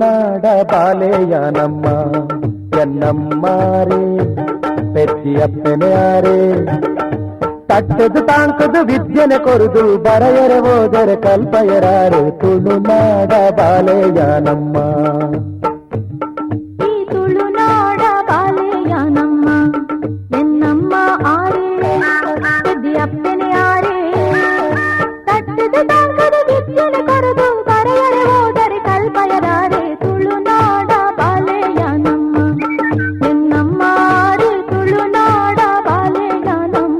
ತುಳುನಾಡ ಬಾಲೆಯಾನಮ್ಮ ಎನ್ನಮ್ಮಾರೇ ಪೆತ್ತಿಯಪ್ಪನೆಯಾರೇ ತಟ್ಟದು ತಾಂಕದು ವಿದ್ಯೆನೆ ಕೊರುದು ಬರೆಯರೆ ಹೋದರೆ ಕಲ್ಪಯರಾರು ತುಳುನಾಡ ಬಾಲೆಯಾನಮ್ಮ ಈ ತುಳುನಾಡ ಬಾಲೆಯಾನಮ್ಮ ಎನ್ನಮ್ಮ ಆರೇ ಪೆದ್ದಿಯಪ್ಪನೆ ಆರೇ ತಟ್ಟದು ತಾಂಕದು ವಿದ್ಯೆನೆ ಕೊರುದು ಬರೆಯರೆ ಹೋದರೆ ಕಲ್ಪಯರಾರೆ ತುಳುನಾಡ ಬಾಲೆಯಾನಮ್ಮ ಎನ್ನಮ್ಮ ಆರೇ ತುಳುನಾಡ ಬಾಲೆಯಾನಮ್ಮ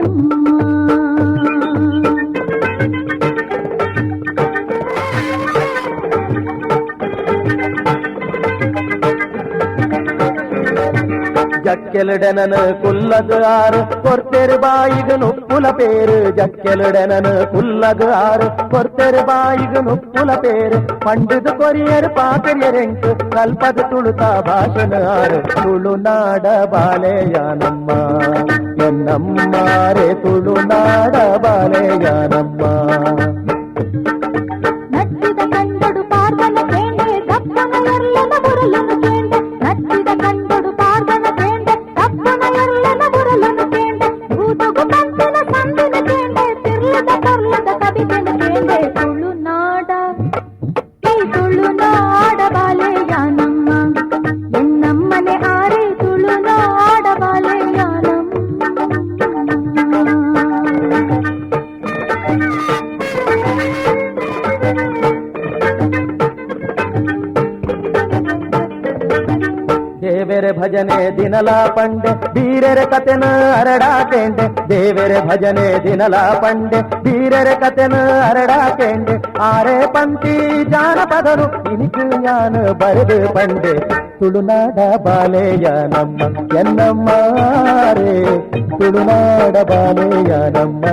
ಜಕ್ಕೆಲಡೆನನ ಕುಲ್ಲಗ ಆರು ಕೊರ್ತೆರು ಬಾಯಿಗ ನುಪ್ಪುಲ ಪೇರು ಜಕ್ಕೆಲಡೆನನ ಕುಲ್ಲಗ ಆರು ಕೊರ್ತೆರು ಬಾಯಿಗ ನುಪ್ಪುಲ ಪೇರು ಪಂಡಿದು ಕೊರಿಯರು ಪಾಕರಿಯರೆಂಟು ಕಲ್ಪದ ತುಳುತ ಭಾಷಣ ಆರು ತುಳುನಾಡ ಬಾಲೆಯಾನಮ್ಮ ಎನ್ನಮ್ಮಾರೆ ತುಳುನಾಡ ಬಾಲೆಯಾನಮ್ಮ ನಟ್ಟಿದ ಕಂಡಡು ಪಾರ್ವನ ಕೇಂಡೆ ದಪ್ಪನ ಎರ್ಲನ ಬುರಲನು ಕೇಂಡೆ ನಟ್ಟಿದ ಕಂಡಡು ಪಾರ್ವನ ಕೇಂಡೆ ದಪ್ಪನ ಎರ್ಲನ ಬುರಲನು ಕೇಂಡೆ ಭೂತಗು ಕಂತಿನ ಸಂದಿನ ಕೇಂಡೆ ತಿರ್ಲದ ಕರ್ಲದ ಕವಿತೆನ ಕೇಂಡೆ ತುಳುನಾಡ ಈ ತುಳುನಾಡ ಬಾಲೆಯಾನಮ್ಮ ಎನ್ನಮ್ಮನೆ ಆರೆ ತುಳುನಾಡ ಬಾಲೆಯಾನಮ್ಮ ದೇವರ ಭಜನೆ ದಿನಲ ಪಂಡೆ ಬೀರರ ಕತೆನ ಅರಡಾಕೆಂಡೆ ದೇವರ ಭಜನೆ ದಿನಲ ಪಂಡೆ ಬೀರರ ಕತೆನ ಅರಡಾಕೆಂಡೆ ಆರೆ ಪಂಕ್ತಿ ಜಾನಪದರು ಇನಿಕು ಜ್ಞಾನ ಬರೆದು ಪಂಡೆ ತುಳುನಾಡ ಬಾಲೆಯಾನಮ್ಮ ಎನ್ನಮ್ಮಾರೇ ತುಳುನಾಡ ಬಾಲೆಯಾನಮ್ಮ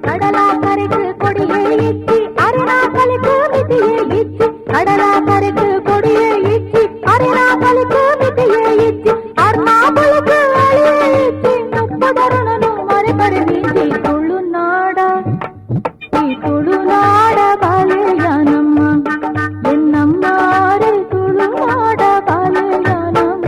கடலா கரைக்கு கொடியே இச்சி அரணா கலிக்கு மிதியே இச்சி கடலா கரைக்கு கொடியே இச்சி அரணா கலிக்கு மிதியே இச்சி அர்ணா பலுக்கு அழியே இச்சி முப்பதருணನು ಮರೆಪರೆ ನೀಚಿ ತುಳುನಾಡ ಈ ತುಳುನಾಡ ಬಾಲೆಯಾನಮ್ಮ ಎನ್ನಮ್ಮಾರೆ ತುಳುನಾಡ ಬಾಲೆಯಾನಮ್ಮ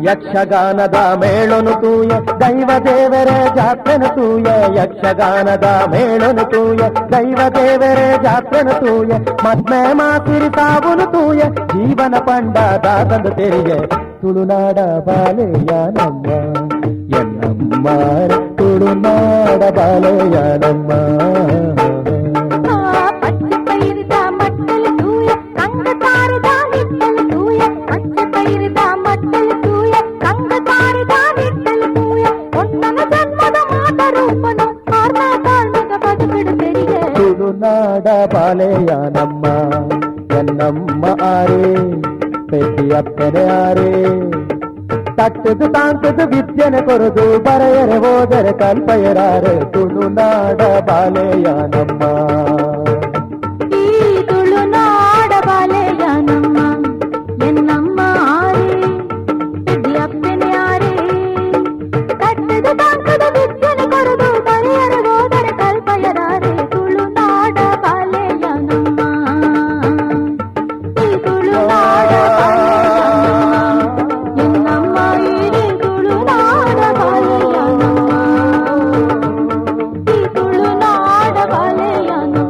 ಯಕ್ಷಗಾನದ ಮೇಳನು ತೂಯ ದೈವ ದೇವರ ಜಾತ್ರೆನು ತೂಯ ಯಕ್ಷಗಾನದ ಮೇಳನು ತೂಯ ದೈವ ದೇವರ ಜಾತ್ರೆನು ತೂಯ ಮದ್ಮೆ ಮಾಸಿರಿ ಸಾವುನು ತೂಯ ಜೀವನ ಪಂಡ ದಾಸಂದು ತೆರಿಗೆ ತುಳುನಾಡ ಬಾಲೆಯಾನಮ್ಮ ಎನ್ನಮ್ಮಾರೆ ತುಳುನಾಡ ಬಾಲೆಯಾನಮ್ಮ பச்சை பயிர்தா மட்டல் தூய கங்க தாரதா நிட்டல் தூய பச்சை பயிர்தா மட்டல் தூய கங்க தாரதா நிட்டல் தூய ஒன்னன ஜன்மದ ಮಾತ ರೂಪನು ಆರ್ನ ಕಾಣ್ಮಗ ಬದುಕಿಡು ತೆರಿಗೆ ತುಳುನಾಡ ಬಾಲೆಯಾನಮ್ಮ ಎನ್ನಮ್ಮ ಆರೇ ಪೆದ್ದಿಯಪ್ಪನೆ ಆರೇ ತಟ್ಟದು ತಾಂಕದು ವಿದ್ಯೆನೆ ಕೊರದು ಬರೆಯರೆ ಹೋದರೆ ಕಲ್ಪಯರಾರೆ ತುಳುನಾಡ ಬಾಲೆಯಾನಮ್ಮ ಈ ತುಳುನಾಡ ಬಾಲೆಯಾನಮ್ಮ ಎನ್ನಮ್ಮ ಆರೇ ಪೆದ್ದಿಯಪ್ಪನೆ ಆರೇ ತಟ್ಟದು ತಾಂಕದು ವಿದ್ಯೆನೆ ಕೊರದು ಬರೆಯರೆ ಹೋದರೆ ಕಲ್ಪಯರಾರೆ ತುಳುನಾಡ ಬಾಲೆಯಾನಮ್ಮ ಈ ತುಳುನಾಡ ಬಾಲೆಯಾನಮ್ಮ ಎನ್ನಮ್ಮ ಈ ತುಳುನಾಡ ಬಾಲೆಯಾನಮ್ಮ ಈ ತುಳುನಾಡ ಬಾಲೆಯಾನಮ್ಮ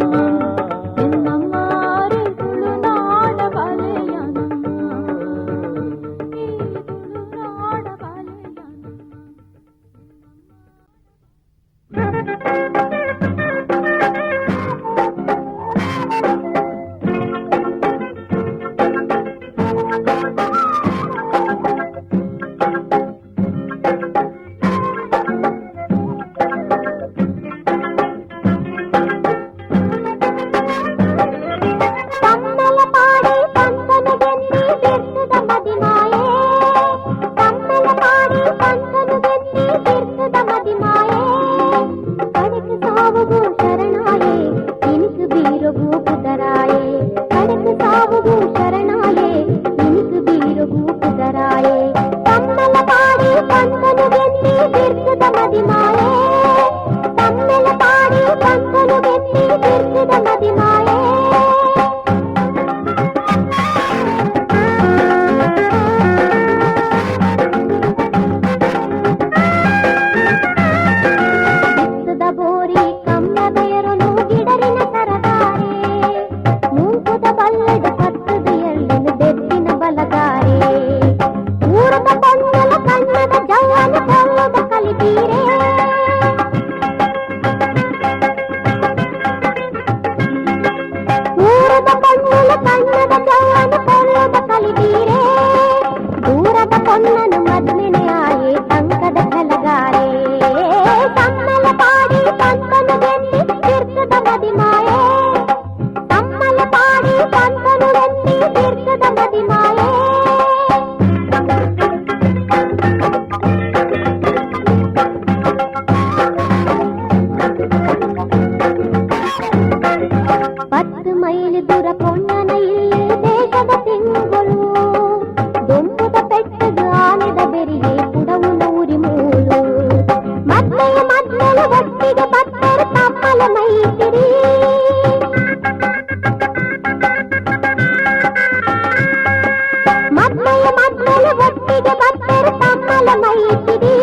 ಮೈತಿರಿ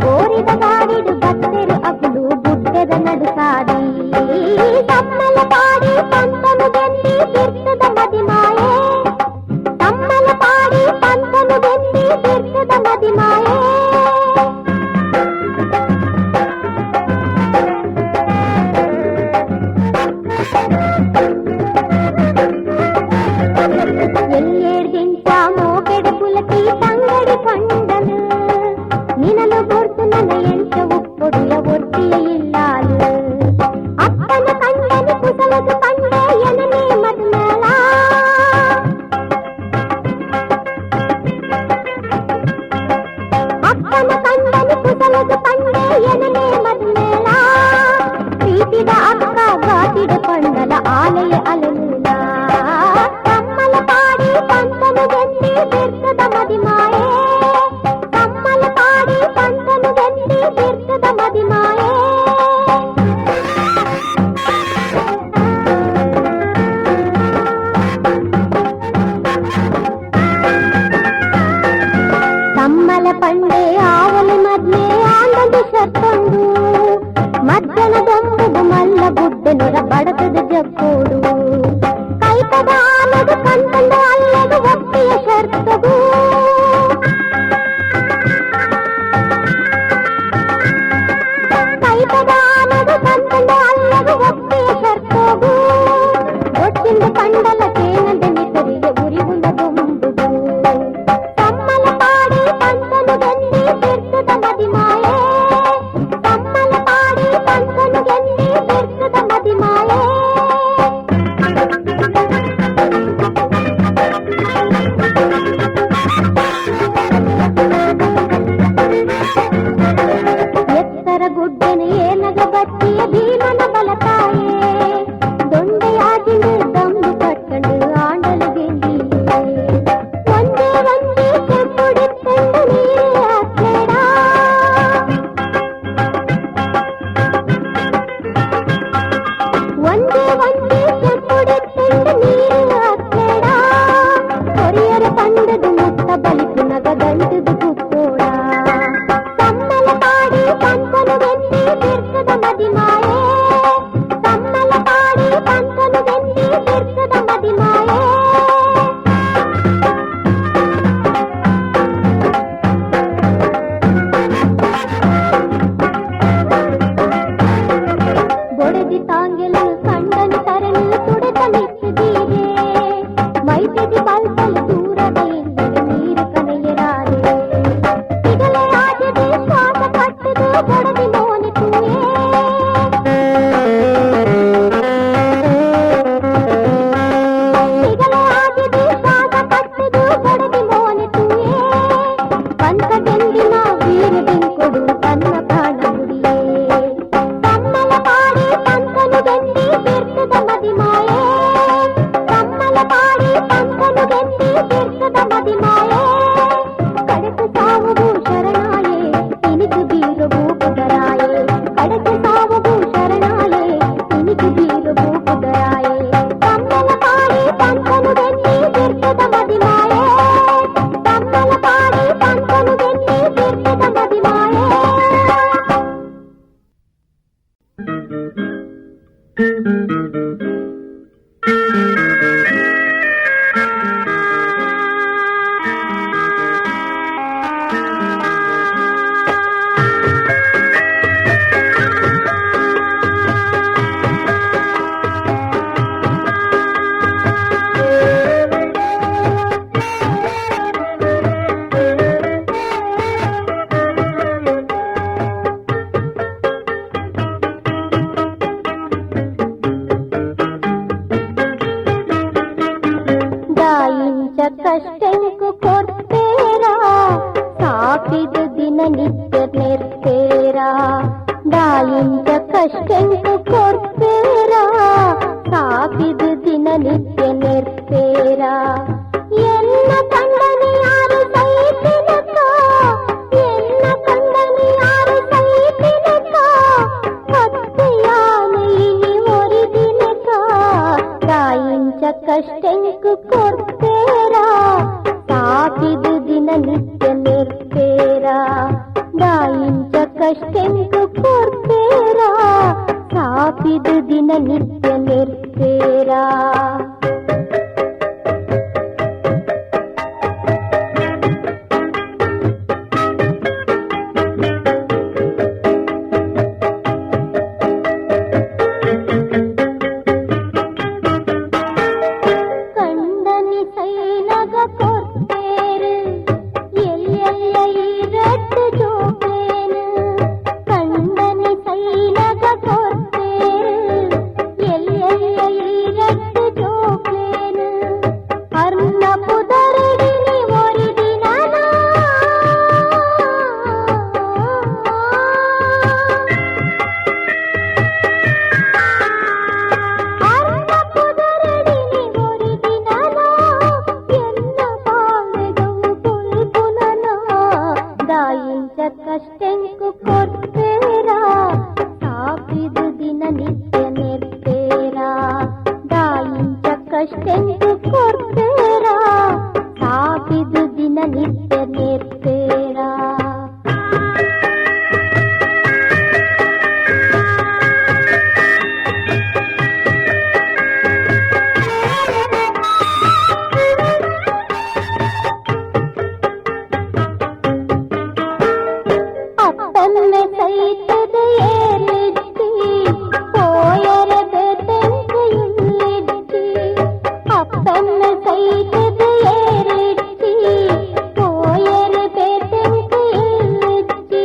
ಗೋರಿದ ಗಾಡಿಡು ಬತ್ತೆರು ಅಗುಲು ಬುಡ್ಡೆದ ನಡುಸಾಡಿ ತಮ್ಮಲ ಪಾಡಿ ಪಂತನು ಗೆಂದಿ ಬಿರ್ತದ ಮದಿಮಾಯೆ ತಮ್ಮಲ ಪಾಡಿ ಪಂತನು ಗೆಂದಿ ಬಿರ್ತದ ಮದಿಮಾಯೆ ಎಲ್ಲೇರ್ದಿಂಚ ಮೋಗೆಡ ಪುಲಕಿ ತಂಗಡಿ ಕಂಡನು ನಿನಲು ಗೊರ್ತು ನನ್ನ ಎಂಟ ಉಪ್ಪೊಡಿಯ ಒಟ್ಟಿಯ ಇಲ್ಲಾಲು ಅಪ್ಪನ ಕಂಡನು ಕುಸಲದು ಕಂಡೆ ಎನನೇ ಮದ್ಮೇಳ ಅಪ್ಪನ ಕಂಡನು ಕುಸಲದು ಕಂಡೆ ಎನನೇ ಮದ್ಮೇಳ ಪ್ರೀತಿದ ಅಕ್ಕ ಗಾತಿಡ ಪಂಡಲ ಆಲೆಯ ಅಲೆಮೂಲ ತಮ್ಮಲ ಪಾಡಿ ಪಂತನು ಗೆಂದಿ ಬಿರ್ತದ ಮದಿಮಾಯೆ ತಮ್ಮಲ ಪಾಡಿ ಪಂತನು ಗೆಂದಿ ಬಿರ್ತದ ಮದಿಮಾಯೆ ತಮ್ಮಲ ಪಂಡೆ ಆವಲೆ ಮದ್ಲೆ ಆಂಡದು ಶರ್ತೊಂದು ಮದ್ದನ ದೊಂಬುಗು ಮಲ್ಲ ಬುಡ್ಡೆನುರ ಬಡತದ ಜಕ್ಕೋಡು ಕೈತದ ಆಲದು ಕಂತಂದು ಅಲ್ಲದು ಒಪ್ಪಿಯ ಶರ್ತಗೂ ಕೈತದ ಆಲದು ಕಂತಂದು ಅಲ್ಲದು ಒಪ್ಪಿಯ ಶರ್ತಗೂ ಒಚ್ಚಿಂದ ಕಂಡಲ ಕೇನದ ನಿತರಿಗೆ ಉರಿಗುಂದ ದೊಂಬುದು ತಮ್ಮಲ ಪಾಡಿ ಪಂತನು ಗೆಂದಿ ಬಿರ್ತದ ಮದಿಮಾಯೆ ತಮ್ಮಲ ಪಾಡಿ ಪಂತನು ಗೆಂದಿ ಬಿರ್ತದ ಮದಿಮಾಯೆ ಎತ್ತರ ಗುಡ್ಡನ ಏನಗ ಬತ್ತಿಯ ಭೀಮನ ಬಲತಾಯೆ ದೊಂಡೆಯಾಗಿ ನಿರ್ದಂಬು ಕಟ್ಟಂಡು ಆಂಡಲು ಗೆಂದಿ ಒಂದೇ ಒಂದೇ ಕೆಂಪುಡಿತ್ತಂಡು ನೀರೇ ಹಾಕ್ಬೇಡ ಒಂದೇ ಒಂದೇ ಕೆಂಪುಡಿತ್ತಂಡು ನೀರೇ ಹಾಕ್ಬೇಡ ಹೊರಿಯರ ಕಂಡದು ಮುತ್ತ ಬಲಿತು ನಗದಂಟದು ಕುಕ್ಕೋಡ ತಮ್ಮಲ ಪಾಡಿ ಪಂತನು ಗೆಂದಿ ಬಿರ್ತದ ಮದಿಮಾಯೆ ತಮ್ಮಲ ಪಾಡಿ ಪಂತನು ಗೆಂದಿ ಬಿರ್ತದ ಮದಿಮಾಯೆ ಬೊಡೆದಿ ತಾಂಗೆಲು ಕಂಡನು ತರಲು ತುಡೆತ ನಿತ್ತಿದೀರೆ ಮೈತಿದಿ ಬಲ್ತಲು ದೂರದ ಇಲ್ಲದೆ ನೀರು ಕನೆಯರಾರೆ ಸಿಗಲೆ ಆಗಿದೆ ಶ್ವಾಸ ಕಟ್ಟದು ಬೊಡೆದಿ ಮೋನೆ ತೂಯೇ ಸಿಗಲೆ ಆಗಿದೆ ಶ್ವಾಸ ಕಟ್ಟದು ಬೊಡೆದಿ ಮೋನೆ ತೂಯೇ ಪಂತ ಗೆಂದಿನ ವೀರ ಬಿಂಕೊಡು ತನ್ನ ಪ್ರಾಣ ಮುಡಿಯೇ ತಮ್ಮಲ ಪಾಡಿ ಪಂತನು ಗೆಂದಿ ಬಿರ್ತದ ಮದಿಮಾಯೆ ತಮ್ಮಲ ಪಾಡಿ ಪಂತನು ಗೆಂದಿ ಬಿರ್ತದ ಮದಿಮಾಯೆ ಕಡಕು ಸಾವುಗೂ ಶರಣಾಯೆ ಇನಿತು ಬೀರುವು ಕುದರಾಯೆ ಕಡಕು ಸಾವುಗೂ ಶರಣಾಯೆ ಇನಿತು ಬೀರುವು ಕುದರಾಯೆ ತಮ್ಮಲ ಪಾಡಿ ಪಂತನು ಗೆಂದಿ ಬಿರ್ತದ ಮದಿಮಾಯೆ ತಮ್ಮಲ ಪಾಡಿ ಪಂತನು ಗೆಂದಿ ಬಿರ್ತದ ಮದಿಮಾಯೆ ದಾಯಿಂಚ ಕಷ್ಟಂಕು ಕೊಡ್ತೇರಾ ಸಾಪಿದ ದಿನ ನಿತ್ಯ ನಿರ್ತೇರಾ ದಾಯಿಂಚ ಕಷ್ಟಂಕು ಕೊಡ್ತೇರಾ ಸಾಪಿದ ದಿನ ನಿತ್ಯ ನಿರ್ತೇರಾ ಎನ್ನ ಕಂಡನಿ ಯಾರು ಸೈತಿನಕ ಎನ್ನ ಕಂಡನಿ ಯಾರು ಸೈತಿನಕ ಹತ್ತೆಯಾನ ಇನಿ ಒರಿದಿನಕ ದಾಯಿಂಚ ಕಷ್ಟಂಕು ಕೊಡ್ತೇರಾ ಸಾಪಿದ ದಿನ ನಿತ್ಯ ನಿರ್ತೇರಾ ದಾಯಿಂಚಕಷ್ಟೆಂದು ಕೊಡ್ತೇರ ಸಾಪಿದು ದಿನ ನಿತ್ಯ ನಿರ್ತೇರ ಕಷ್ಟೆಂಕು ಕೊಡ್ತೇರ ಸಾಪಿದು ದಿನ ನಿತ್ಯ ನಿರ್ತೇರ ದಾಯಿಂಚ ಕಷ್ಟೆಂಕು ಕೊಡ್ತೇರ ಸಾಪಿದು ದಿನ ನಿತ್ಯ ನಿರ್ತೇರ ಅಪ್ಪನ್ನೆ ಸೈತದ ಏರಿದ್ದಿ ಪೋಯರ ಬೆದೆಂಗೆಯುಳ್ಳಿದ್ದಿ ಅಪ್ಪನ್ನೆ ಸೈತದ ಏರಿದ್ದಿ ಪೋಯರ ಬೆದೆಂಗೆಯುಳ್ಳಿದ್ದಿ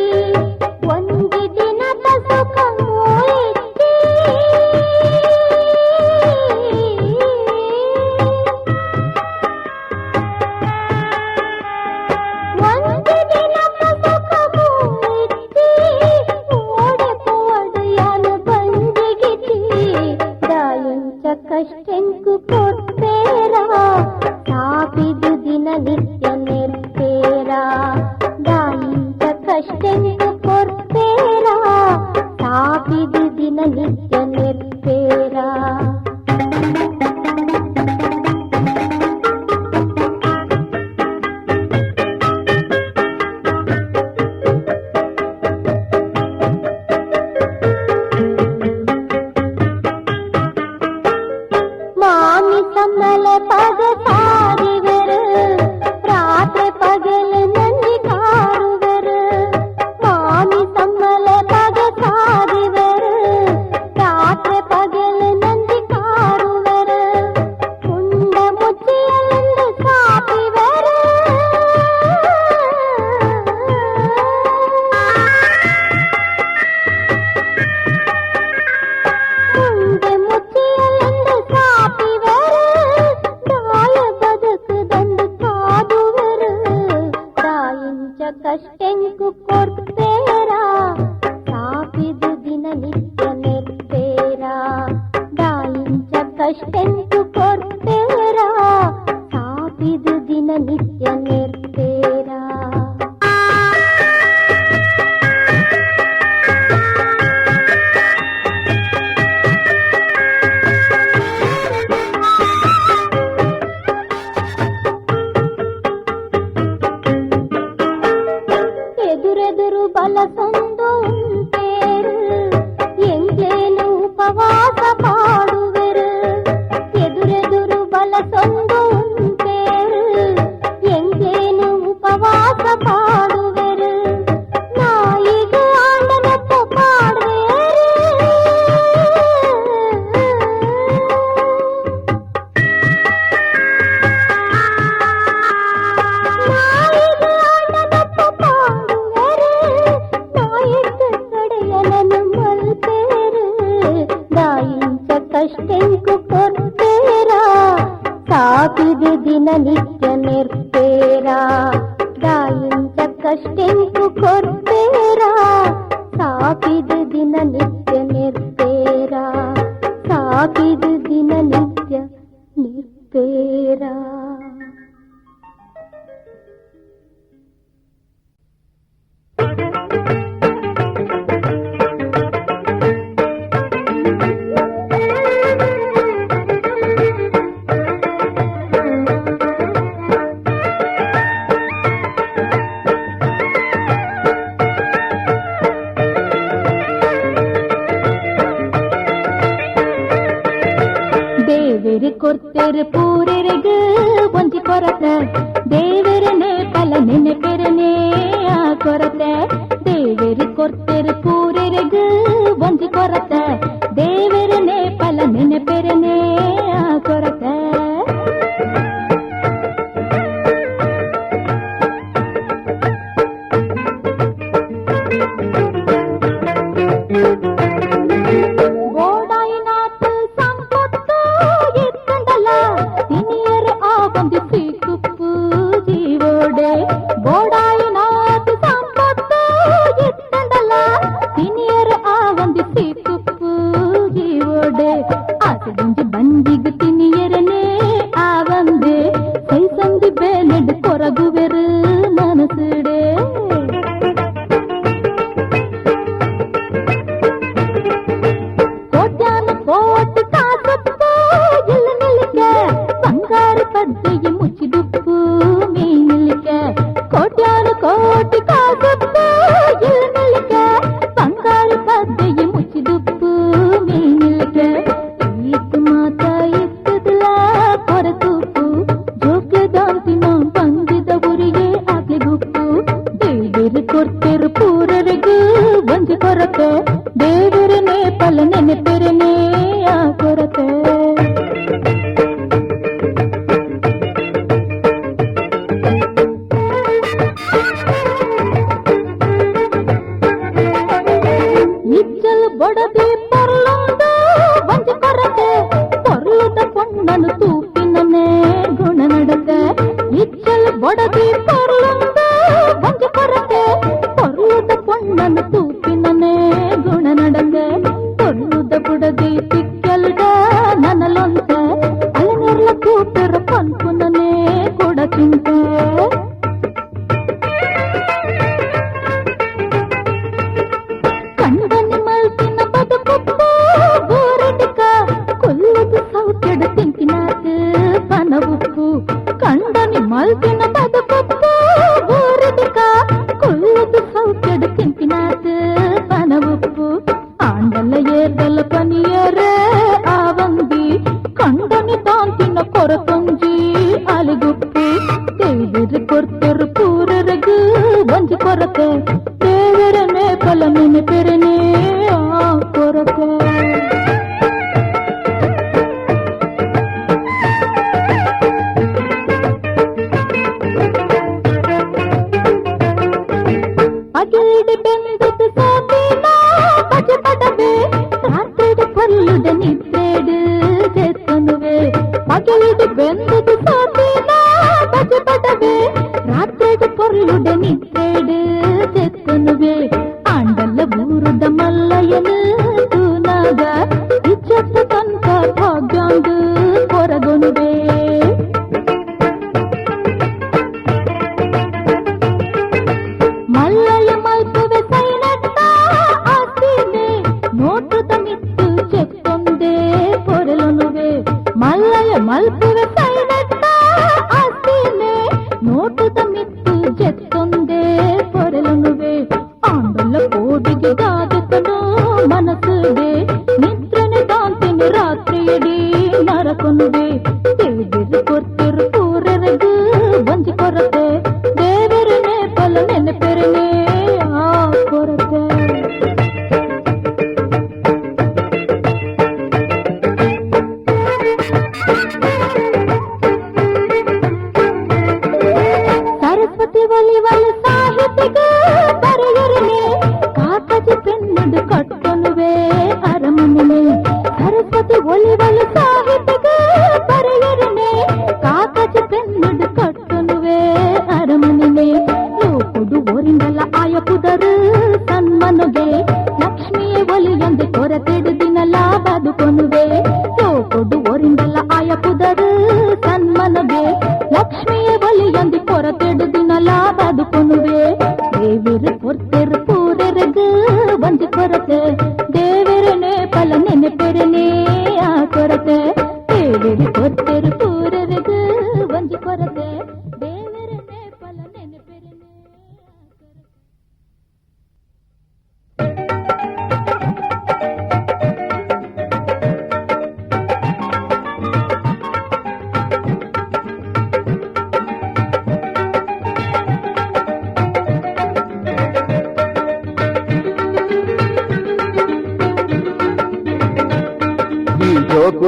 ಒಂದು ದಿನದ ಸುಖ ಮೂಳಿದ್ದಿ ಒಂದು ದಿನದ ಸುಖ ಮೂಳಿದ್ದಿ ಓಡಪೋಡೆಯನು ಬಂದಿಗಿದ್ದಿ ದಾಯಿಂಚ ಕಷ್ಟೆಂಕು ಕೊಡ್ತೇರ ಸಾಪಿದು ದಿನ ನಿತ್ಯ ನಿರ್ತೇರ ದಾಯಿಂಚ ಕಷ್ಟೆಂಕು ಕೊಡ್ತೇರ ಸಾಪಿದು ದಿನ ನಿತ್ಯ ನಿರ್ತೇರ ಮಾಮಿಸಮ್ಮಲ ಪದ ಸಾರಿವರು ರಾತ್ರಿ ಪಗಲು ನಂದಿ ಕಾರುವರು ಮಾಮಿಸಮ್ಮಲ ಪದ ಸಾರಿವರು ರಾತ್ರಿ ಪಗಲು ನಂದಿ ಕಾರುವರು ಕುಂಡ ಮುಚ್ಚಿಯಲೆಂದು ಸಾಪಿವರು ಮುಂದೆ ಮುಚ್ಚಿಯಲೆಂದು ಸಾಪಿವರು ದಾಯ ಬದುಕದಂದು ಕಾದುವರು ದಾಯಿಂಚ ಕಷ್ಟೆಂಕು ಕೊಡ್ತೇರ ಸಾಪಿದು ದಿನ ನಿತ್ಯ ನಿರ್ತೇರ ದಾಯಿಂಚ ಕಷ್ಟೆಂಕು ಕೊಡ್ತೇರ ಸಾಪಿದು ದಿನ ನಿತ್ಯ ನಿರ್ತೇರ ಎದುರೆದುರು ಬಲಸೊಂದು ಉಂಟೇರು ಎಂಗ್ಲೇನು ಉಪವಾಸ ಪಾಡುವೆರು ಎದುರೆದುರು ಬಲಸೊಂದು ಉಂಟೇರು ಎಂಗ್ಲೇನು ಉಪವಾಸ ಪಾಡುವೆರು ನಾಯಿಗ ಆಂಡನಪ್ಪ ಪಾಡುವೇರು ನಾಯಿಗ ಆಂಡನಪ್ಪ ಪಾಡುವೆರು ನಾಯಿಗ ಕಡೆಯನನು ಮಲ್ಪೇರು ದಾಯಿಂಚ ಕಷ್ಟೆಂಕು ಕೊಡ್ತೇರ ಸಾಪಿದು ದಿನ ನಿತ್ಯ ನಿರ್ತೇರ ದಾಯಿಂಚ ಕಷ್ಟೆಂಕು ಕೊಡ್ತೇರ ಸಾಪಿದು ದಿನ ನಿತ್ಯ ನಿರ್ತೇರ ಸಾಪಿದು ದಿನ ನಿತ್ಯ ನಿರ್ತೇರ ಕೊರ್ತೆರು ಪೂರೆರೆಗೆ ಒಂಜಿ ಕೊರತೆ ದೇವರನೆ ಪಲ ನೆನೆಪೆರನೆ ಆ ಕೊರತೆ ದೇವರು ಕೊರ್ತೆರು ಪೂರೆರೆಗೆ ಒಂಜಿ ಕೊರತೆ ದೇವರನೆ ಪಲ ನೆನೆಪೆರನೆ ಆ ಕೊರತೆ ಬಂದಿಗೆ ತಿನಿಯರನೆ ಆ ಬಂದೆ ಕೈ ಸಂದಿ ಬೇಲೆಡ್ ಕೊರಗುವೆರು ಮನಸ್ಸುಡೆ ಕೋಟ್ಯಾನು ಕೋಟಿ ಕಾಸಪ್ಪು ಇಲ್ಲ ನಿಲ್ಲಿಕೆ ಬಂಗಾರ ಪದ್ದೆಗೆ ಮುಚ್ಚಿದುಪ್ಪು ಮೀನಿಲಿಕೆ ಕೋಟ್ಯಾನು ಕೋಟಿ ಕಾಸಪ್ಪು ಇಲ್ಲ ನಿಲ್ಲಿಕೆ ಬಂಗಾರ ಪದ್ದೆಗೆ ಮುಚ್ಚಿದುಪ್ಪು ಮೀನಿಲಿಕೆ ಮಾತಾ ಇತ್ತದಲ ಕೊರತುಪ್ಪು ಜೋಕೆ ದಾಂತಿನ ಬಂದಿದ ಊರಿಗೆ ಆಕೆ ಗುಪ್ಪು ದೇವರು ಕೊರ್ತೆರು ಪೂರರಿಗೂ ಒಂಜಿ ಕೊರತೆ ದೇವರನೇ ಪಲ ನೆನೆಪೆರನೇ ಆ ಕೊರತೆ ಇಚ್ಚಲ್ ಬಡದಿ ಪರ್ಲೊಂದು ಒಂಜಿ ಕೊರತೆ ಪೊರ್ಲದ ಪೊಣ್ಣನು ತೂಪಿನನೆ ಗುಣ ನಡತೆ ಇಚ್ಚಲ್ ಬಡದಿ ಪರ್ಲೊಂದು ಒಂಜಿ ಕೊರತೆ ಪೊರ್ಲದ ಪೊಣ್ಣನು ತೂಪಿನನೆ ಗುಣ ನಡತೆ ಪೊರ್ಲದ ಬುಡದಿ ತಿಕ್ಕಲ್ಡ ನನಲೊಂತೆ ಅಲೆನೆರ್ಲ ಕೂಟರ ಪನ್ಪುನನೆ ಕೊಡ ಚಿಂತೆ ಕಂಡನಿ ಮಲ್ಪಿನ ಬದುಕುಪ್ಪು ಗೋರಟಿಕ ಕೊಲ್ಲದು ಸೌತೆಡು ತಿಂಕಿನಾಕ ಪನವುಪ್ಪು ಕಂಡನಿ ಮಲ್ಪಿನ ಬದುಕುಪ್ಪು ಗೋರಟಿಕ ಕೊಲ್ಲದು ಸೌತೆಡು ತಿಂಕಿನಾಕ ಪನವುಪ್ಪು ಆಂಡಲ ಏರ್ದಲ ಪನಿಯರ ಆವಂದಿ ಕಂಡನಿ ತಾಂತಿನ ಕೊರತೊಂಜಿ ಅಲಿಗುಪ್ಪು ದೇವರು ಕೊರ್ತೆರು ಪೂರರಗು ಒಂಜಿ ಕೊರತೆ ದೇವರನೆ ಪಲ ನೆನೆಪೆರನೆ ಆ ಕೊರತೆ ಅಗಿಲ್ಡಿ ಬೆಂದದ್ದು ಸಾತಿನ ಬಜ ಪಡವೆ ರಾತ್ರಿಡು ಪಲ್ಲುದ ನಿದ್ದೇಡು ಚೆತ್ತನುವೆ ಅಗಿಲ್ಡಿ ಬೆಂದದ್ದು ಸಾತಿನ ಬಜ ಪಡವೆ ರಾತ್ರಿಡು ಪೊರ್ಲುಡ ನಿದ್ದೇಡು ಚೆತ್ತನುವೆ ಆಂಡಲ್ಲ ಬೂರುದ ಮಲ್ಲಯ್ಯನು ತೂನಾಗ ಇಚ್ಚತ್ತು ತನಕ ಭಾಗ್ಯಾಂದು ಹೊರಗೊನುವೆ ಮಲ್ಲಯ್ಯ ಮಲ್ಪುವೆ ಸೈನಟ್ಟ ಆಸ್ತಿನೆ ನೋಟದ ಮಿತ್ತು ಚೆತ್ತೊಂದೇ ಪೊರಲೊನುವೆ ಮಲ್ಲಯ್ಯ ಮಲ್ಪುವೆ ಸೈನಟ್ಟ ಆಸ್ತಿನೆ ನೋಟದ ಮಿತ್ತು ಚೆತ್ತೊಂದೇ ಪೊರಲೊನುವೆ ಆಂಡಲ ಕೋಡಿಗೆ ಗಾದಕನು ಮನಸ್ಸುಡೆ ನಿದ್ರನೆ ದಾಂತಿನಿ ರಾತ್ರಿಯಡಿ ನರಕೊನುವೆ ದೇವರು ಕೊರ್ತೆರು ಪೂರರಗು ಒಂಜಿ ಕೊರತೆ ದೇವರನೆ ಪಲ ನೆನೆಪೆರನೆ ಆ ಕೊರತೆ ಸರಸ್ವತಿ ಒಲಿವಲ ಸಾಹಿತಿಗ ಬರೆಯರನೆ ಕಾಕಜಿ ಪೆನ್ನಿಡು ಕಟ್ಟನುವೆ ಅರಮನೆ ಸರಸ್ವತಿ ಒಲಿವಲ ಸಾಹಿತಿಗ ಬರೆಯರನೆ ಕಾಕಜಿ ಪೆನ್ನಿಡು ಕಟ್ಟನುವೆ ಅರಮನೆ ಲೋಕುಡು ಓರಿಂದಲ ಆಯ ಪುದರು ಸನ್ಮನುಗೆ ಲಕ್ಷ್ಮಿಯೇ ಒಲಿಯೊಂದೆ ಕೊರತೆಡು ದಿನಲ ಬದುಕೊನುವೆ ಲೋಕುಡು ಓರಿಂದಲ ಆಯ ಪುದರು ಸನ್ಮನುಗೆ ಲಕ್ಷ್ಮಿಯೇ ಒಲಿಯೊಂದೆ ಕೊರತೆಡು ದಿನಲ ಬದುಕೊನುವೆ ದೇವರು ಕೊರ್ತೆರು ಪೂರರೆಗೂ ಒಂಜಿ ಕೊರತೆ ದೇವರನೆ ಪಲ ನೆನೆಪೆರನೆ ಆ ಕೊರತೆ ದೇವರು ಕೊರ್ತೆರು ಪೂರರೆಗೂ ಒಂಜಿ ಕೊರತೆ ದೇವರನೆ ಪಲ ನೆನೆಪೆರನೆ ಆ ಕೊರತೆ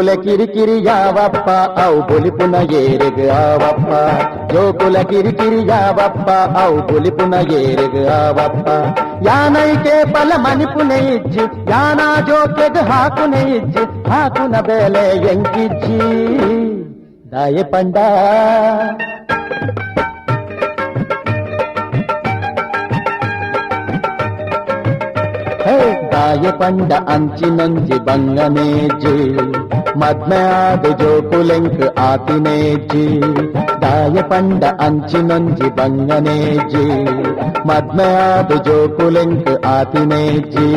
ಜೋಕುಲ ಕಿರಿಕಿರಿ ಯಾವಪ್ಪ ಅವು ಬುಲಿಪುನ ಏರಿಗ ಆವಪ್ಪ ಜೋಕುಲ ಕಿರಿಕಿರಿ ಯಾವಪ್ಪ ಅವು ಬುಲಿಪುನ ಏರಿಗ ಆವಪ್ಪ ಯಾನೈಕೆ ಪಲ ಮನಿಪುನೆ ಇಜ್ಜಿ ಯಾನ ಜೋಕೆಗ ಹಾಕುನೆ ಇಜ್ಜಿ ಹಾಕುನ ಬೇಲೆ ಎಂಕಿಜ್ಜಿ ದಾಯ ಪಂಡ ದಾಯ ಪಂಡ ಅಂಚಿನಂಜಿ ಬಂಗನೇಜಿ ಮದ್ಮೆಯಾದ ಜೋಕುಲೆಂಕ್ ಆತಿನೇಜಿ ದಾಯ ಪಂಡ ಅಂಚಿನಂಜಿ ಬಂಗನೇಜಿ ಮದ್ಮೆಯಾದ ಜೋಕುಲೆಂಕ್ ಆತಿನೇಜಿ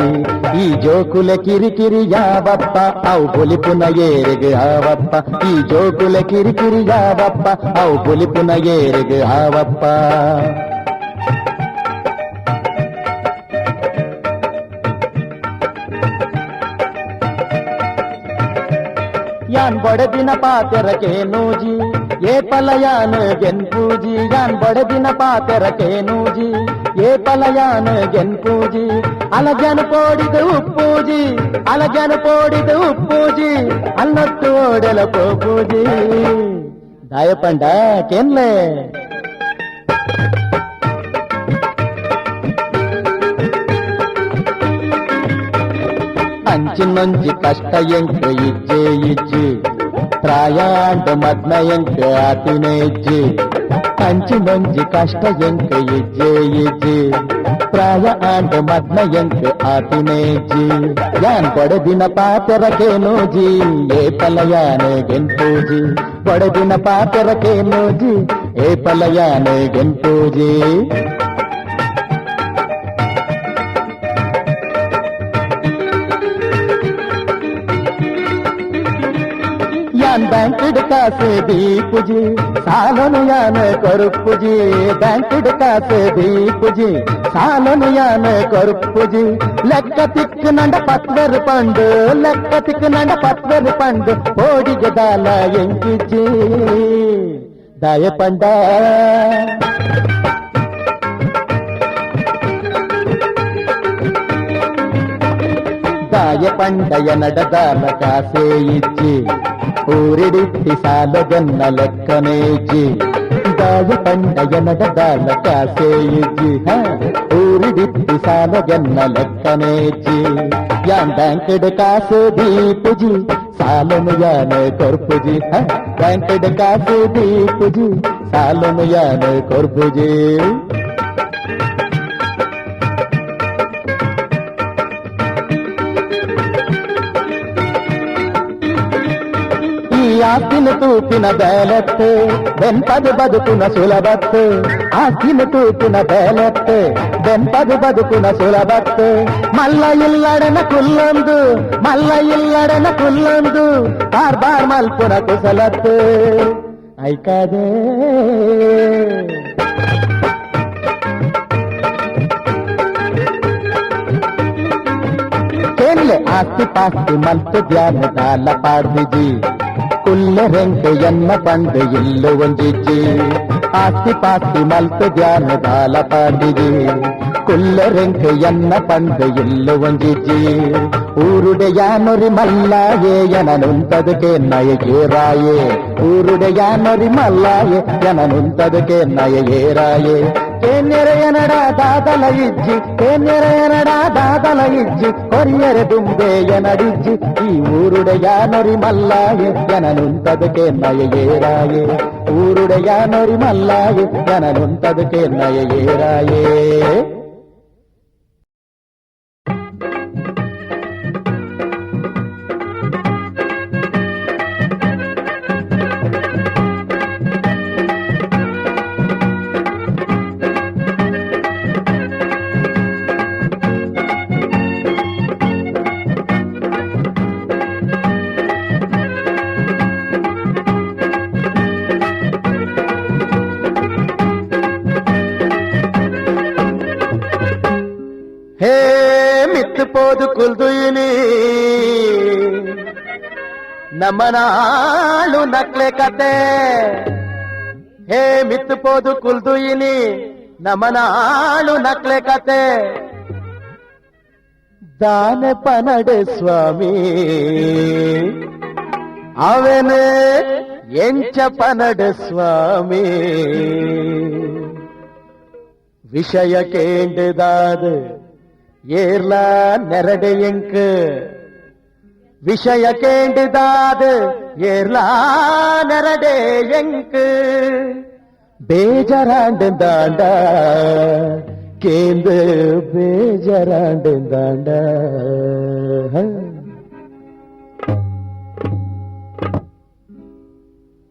ಈ ಜೋಕುಲ ಕಿರಿಕಿರಿ ಯಾವಪ್ಪ ಅವು ಬುಲಿಪುನ ಏರಿಗ ಆವಪ್ಪ ಈ ಜೋಕುಲ ಕಿರಿಕಿರಿ ಯಾವಪ್ಪ ಅವು ಬುಲಿಪುನ ಏರಿಗ ಆವಪ್ಪ ಯಾನ್ ಬಡದಿನ ಪಾತೆರಕೆ ನೂಜಿ ಏ ಪಲಯಾನ ಗೆನ್ಪೂಜಿ ಯಾನ್ ಬಡದಿನ ಪಾತೆರಕೆ ನೂಜಿ ಏ ಪಲಯಾನ ಗೆನ್ಪೂಜಿ ಅಲಜನ ಪೋಡಿದ ಉಪ್ಪೂಜಿ ಅಲಜನ ಪೋಡಿದ ಉಪ್ಪೂಜಿ ಅಲ್ಲೊತ್ತು ಓಡಲ ಪೂಜಿ ದಾಯ ಪಂಡ ಕೆನ್ಲೆ ಅಂಚಿನೊಂಜಿ ಕಷ್ಟ ಎಂಕ ಇಜ್ಜೆ ಇಜ್ಜಿ ಪ್ರಾಯಾಂಡ ಮದ್ನ ಎಂಕ ಆತಿನ ಇಜ್ಜಿ ಅಂಚಿನೊಂಜಿ ಕಷ್ಟ ಎಂಕ ಇಜ್ಜೆ ಇಜ್ಜಿ ಪ್ರಾಯ ಆಂಡ ಮದ್ನ ಎಂಕ ಆತಿನ ಇಜ್ಜಿ ಯಾನ್ ಬಡದಿನ ಪಾತೆರಕೆ ನೂಜಿ ಏ ಪಲಯಾನೆ ಗೆನ್ಪೂಜಿ ಬಡದಿನ ಪಾತೆರಕೆ ನೂಜಿ ಏ ಪಲಯಾನೆ ಗೆನ್ಪೂಜಿ ಯಾನ್ ಬ್ಯಾಂಕ್ಡ್ ಕಾಸೆ ದೀಪುಜಿ ಸಾಲನು ಯಾನ ಕೊರುಪುಜಿ ಬ್ಯಾಂಕ್ಡ್ ಕಾಸೆ ದೀಪುಜಿ ಸಾಲನು ಯಾನ ಕೊರುಪುಜಿ ಲೆಕ್ಕ ತಿಕ್ಕು ನಂಡ ಪತ್ವರ್ ಪಂಡು ಲೆಕ್ಕ ತಿಕ್ಕು ನಂಡ ಪತ್ವರ್ ಪಂಡು ಓಡಿಗೆ ದಾಲ ಎಂಕಿಜಿ ದಾಯ ಪಂಡ ದಾಯ ಪಂಡಯ ನಡದಾಲ ಕಾಸೆ ಇಜ್ಜಿ ಊರಿಡಿಟ್ಟಿ ಸಾಲಗನ್ನ ಲೆಕ್ಕನೇಜಿ ದಾಯ ಪಂಡಯ ನಡದಾಲ ಕಾಸೆ ಇಜ್ಜಿ ಊರಿಡಿಟ್ಟಿ ಸಾಲಗನ್ನ ಲೆಕ್ಕನೇಜಿ ಯಾನ್ ಬ್ಯಾಂಕ್ಡ್ ಕಾಸೆ ದೀಪುಜಿ ಸಾಲನು ಯಾನ ಕೊರ್ಪುಜಿ ಬ್ಯಾಂಕ್ಡ್ ಕಾಸೆ ದೀಪುಜಿ ಸಾಲನು ಯಾನ ಕೊರ್ಪುಜಿ ಆಸ್ತಿನ ತೂಪಿನ ಬೇಲತ್ತೆ ಬೆಂಪದು ಬದುಕುನ ಸುಲಭತ್ತೆ ಆಸ್ತಿನ ತೂಪಿನ ಬೇಲತ್ತೆ ಬೆಂಪದು ಬದುಕುನ ಸುಲಭತ್ತೆ ಮಲ್ಲ ಇಲ್ಲಡನ ಕುಲ್ಲೊಂದು ಮಲ್ಲ ಇಲ್ಲಡನ ಕುಲ್ಲೊಂದು ಬಾರ್ ಮಲ್ಪುನ ಕುಸಲತ್ತೆ ಐಕಾದೆ ಕೇಳಲೆ ಆಸ್ತಿ ಪಾಸ್ತಿ ಮಲ್ತು ಧ್ಯಾನ ದಾಲ ಪಾಡ್ದಿಜಿ ಕುಲ್ಲ ರೆಂಕ ಎನ್ನ ಪಂಡು ಇಲ್ಲು ಒಂಜಿಜ್ಜಿ ಆಸ್ತಿ ಪಾಸ್ತಿ ಮಲ್ತು ಧ್ಯಾನ ದಾಲ ಪಾಡ್ದಿಜಿ ಕುಲ್ಲ ರೆಂಕ ಎನ್ನ ಪಂಡು ಇಲ್ಲು ಒಂಜಿಜ್ಜಿ ಊರುಡೆ ಯಾನೊರಿ ಮಲ್ಲಾಯೇ ಎನನುಂತದಕ್ಕೆ ನಯಗೇರಾಯೇ ಊರುಡೆ ಯಾನೊರಿ ಮಲ್ಲಾಯೇ ಎನನುಂತದಕ್ಕೆ ನಯಗೇರಾಯೇ ಕೆನ್ನೆರೆಯನಡ ದಾದಲ ಇಜ್ಜಿ ಕೆನ್ನೆರೆಯನಡ ದಾದಲ ಇಜ್ಜಿ ಕೊರಿಯರೆ ದುಂಬೆಯ ನಡಿಜ್ಜಿ ಈ ಊರುಡೆಯ ನೊರಿ ಮಲ್ಲಾಯೆ ಜನನುಂತದಕ್ಕೆ ನಯಗೇರಾಯೆ ಊರುಡೆಯ ನೊರಿ ಮಲ್ಲಾಯೆ ಜನನುಂತದಕ್ಕೆ ನಯಗೇರಾಯೇ ಹೇ ಮಿತ್ತುಪೋದು ಕುಲ್ದುಯಿನಿ ನಮ್ಮನಾಳು ನಕ್ಲೆ ಕತೆ ಹೇ ಮಿತ್ತುಪೋದು ಕುಲ್ದುಯಿನಿ ನಮ್ಮನಾಳು ನಕ್ಲೆ ಕತೆ ದಾನೆ ಪನಡೆ ಸ್ವಾಮಿ ಅವನು ಎಂಚಪನಡ ಸ್ವಾಮಿ ವಿಷಯ ಕೇಂದ್ರದಾದ ಏರ್ಲ ನೆರಡೆ ಎಂಕ ವಿಷಯ ಕೇಂದ್ರದಾದ ಏರ್ಲ ನೆರಡೆ ಎಂಕ ಬೇಜಾರಾಂಡ ದಾಂಡ ಕೇಂದ್ರ ಬೇಜಾರಾಂಡ ದಾಂಡ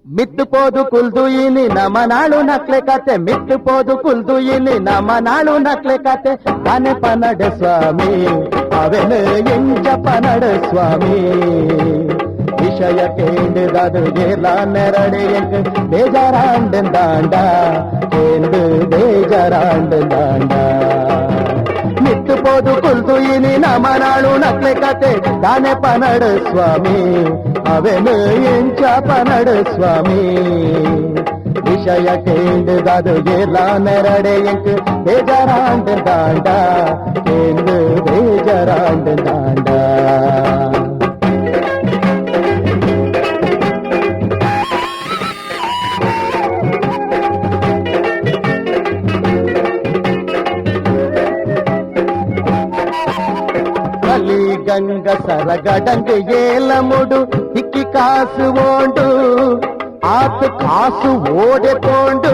ಮಿತ್ತುಪೋದು ಕುಲ್ದು ಇಲಿ ನಮ್ಮ ನಾಳು ನಕ್ಲೆ ಕತೆ ಮಿತ್ತುಪೋದು ಕುಲ್ದು ಇಲಿ ನಮ್ಮ ನಾಳು ನಕ್ಲೆ ಕತೆ ತಾನೆ ಪನಡ ಸ್ವಾಮಿ ಅವನು ಎಂಚ ಪನಡ ಸ್ವಾಮಿ ವಿಷಯ ಕೇಂದ್ರದಾದು ಏರ್ಲ ನೆರಡೆ ಎಂಕ ಬೇಜಾರಾಂಡ ದಾಂಡ ಕೇಂದ್ರ ಬೇಜಾರಾಂಡ ದಾಂಡ ಮಿತ್ತುಪೋದು ಕುಲ್ದು ಇಲಿ ನಮ್ಮ ನಾಳು ನಕ್ಲೆ ಕತೆ ತಾನೆ ಪನಡ ಸ್ವಾಮಿ ಅವನು ಎಂಚ ಪನಡ ಸ್ವಾಮಿ ವಿಷಯ ಕೇಂದ್ರದಾದು ಏರ್ಲ ನೆರಡೆ ಎಂಕ ಬೇಜಾರಾಂಡ ದಾಂಡ ಕೇಂದ್ರ ಬೇಜಾರಾಂಡ ದಾಂಡ గంగ సరగడంగ ఏలముడు తిక్కి కాసు ఓండు ఆతు కాసు ఓడెపోండు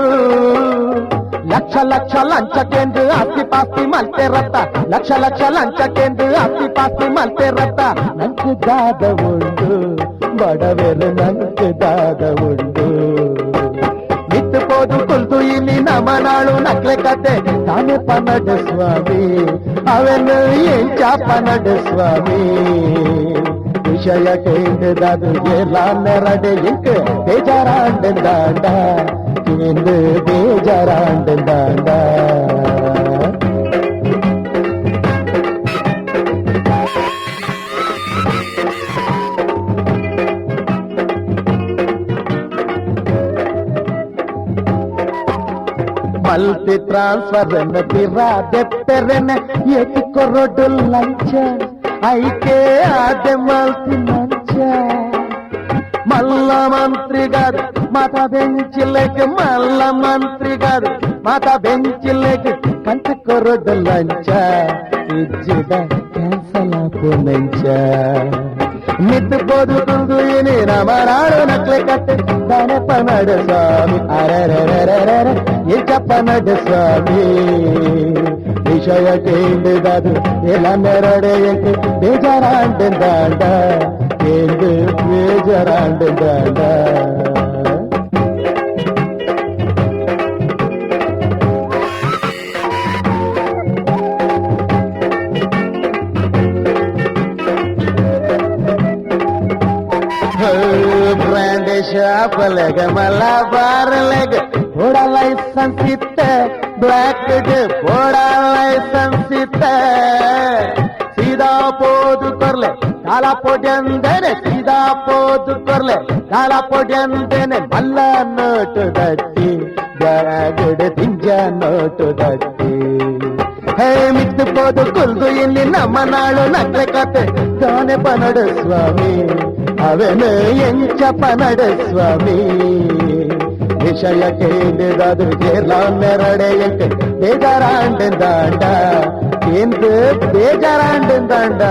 లక్ష లక్ష లంచకెందు ఆస్తి పాస్తి మల్తే రತ್ತ లక్ష లక్ష లంచకెందు ఆస్తి పాస్తి మల్తే రತ್ತ ನಂಕು ದಾದ ಉಂಡು ಬಡವೆರು ನಂಕು ದಾದ ಉಂಡು ಮಿತ್ತುಪೋದು ಕುಲ್ದು ಇಲ್ಲಿ ನಮ್ಮ ನಾಳು ನಕ್ಲೆ ಕತೆ ತಾನೆ ಪನಡ ಸ್ವಾಮಿ ಅವನು ಎಂಚ ಪನಡ ಸ್ವಾಮಿ ವಿಷಯ ಕೇಂದ್ರದಾದು ಏರ್ಲ ನೆರಡೆ ಎಂಕ ಬೇಜಾರಾಂಡ ದಾಂಡ ಕೇಂದ್ರ ಬೇಜಾರಾಂಡ ದಾಂಡ మల్టీ ట్రాన్స్ఫర్ తిరా దెప్పెరెన ఎత్తుకొరొడ్డు లంచ అయితే అదే మల్టీ లంచ మల్ల మంత్రి గారు మాత బెంచిలేక మల్ల మంత్రి గారు మాత బెంచిలేక కంచుకొరొడ్డు లంచ ఇజ్జిద క్యాన్సల్ ఆపునంచ ಮಿತ್ತುಪೋದು ಕುಲ್ದು ಇನಿ ನಮ್ಮ ನಾಡು ನಕ್ಲೆ ಕತೆ ತಾನೆ ಪನಡ ಸ್ವಾಮಿ ಅರರರರರ ಎಂಚ ಪನಡ ಸ್ವಾಮಿ ವಿಷಯ ಕೇಂದ್ರದಾದು ಎಲ್ಲ ನೆರಡೆ ಎಂಕ ಬೇಜಾರಾಂಡ ದಾಂಡ ಕೇಂದ್ರ ಬೇಜಾರಾಂಡ ದಾಂಡ ಬ್ರಾಂಡ್ ಶಾಪಲೆಗ ಮಲಬಾರ್ಲೆಗ ಬೋಡ ಲೈಸೆನ್ಸ್ ಇತ್ತ ಬ್ಲಾಕ್ ಬೋಡ ಲೈಸೆನ್ಸ್ ಇತ್ತ ಸೀದಾ ಪೋದು ಕೊರ್ಲೆ ಕಾಲ ಪೊಡ್ಯಂದೇನೆ ಸೀದಾ ಪೋದು ಕೊರ್ಲೆ ಕಾಲ ಪೊಡ್ಯಂದೇನೆ ಮಲ್ಲ ನೋಟು ದಟ್ಟಿ ಬ್ಯಾಗಡೆ ದಿಂಜ ನೋಟು ದಟ್ಟಿ ಹೇ ಮಿತ್ತುಪೋದು ಕುಲ್ದು ಇಲ್ಲಿ ನಮ್ಮ ನಾಳು ನಕ್ಲೆ ಕತೆ ತಾನೆ ಪನಡ ಸ್ವಾಮಿ ಅವನು ಎಂಚ ಪನಡ ಸ್ವಾಮಿ ವಿಷಯ ಕೇಂದ್ರದಾದು ಏರ್ಲ ನೆರಡೆ ಎಂಕ ಬೇಜಾರಾಂಡ ದಾಂಡ ಕೇಂದ್ರ ಬೇಜಾರಾಂಡ ದಾಂಡ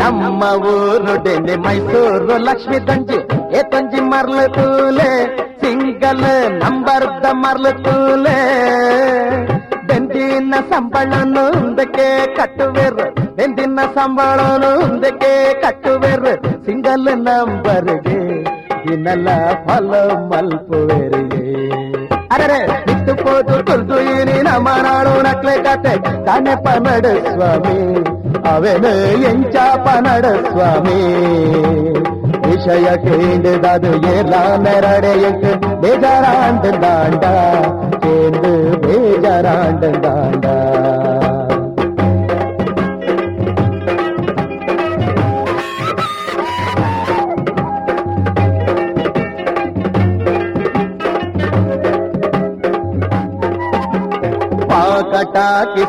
ನಮ್ಮ ಊರು ಡೆಲ್ಲಿ ಮೈಸೂರು ಲಕ್ಷ್ಮೀ ತಂಜಿ ಏ ತಂಜಿ ಮರ್ಲ ತೂಲೆ ಸಿಂಗಲ್ ನಂಬರ್ ದ ಮರ್ಲ ತೂಲೆ ಬೆಂದಿನ ಸಂಬಳನು ಉಂದಕ್ಕೆ ಕಟ್ಟುವೆರು ಬೆಂದಿನ ಸಂಬಳನು ಉಂದಕ್ಕೆ ಕಟ್ಟುವೆರು ಸಿಂಗಲ್ ನಂಬರ್ಗೆ ದಿನಲ ಫಾಲೋ ಮಲ್ಪುವೆರಿಗೆ ಅರೆ ಮಿತ್ತುಪೋದು ಕುಲ್ದು ಇನಿ ನಮ್ಮ ನಾಡು ನಕ್ಲೆ ಕತೆ ತಾನೆ ಪನಡ ಸ್ವಾಮಿ ಅವನು ಎಂಚ ಪನಡ ಸ್ವಾಮಿ ವಿಷಯ ಕೇಂದ್ರದಾದು ಏರ್ಲ ನೆರಡೆ ಎಂಕ ಬೇಜಾರಾಂಡ ದಾಂಡ ಕೇಂದ್ರ ಬೇಜಾರಾಂಡ ದಾಂಡ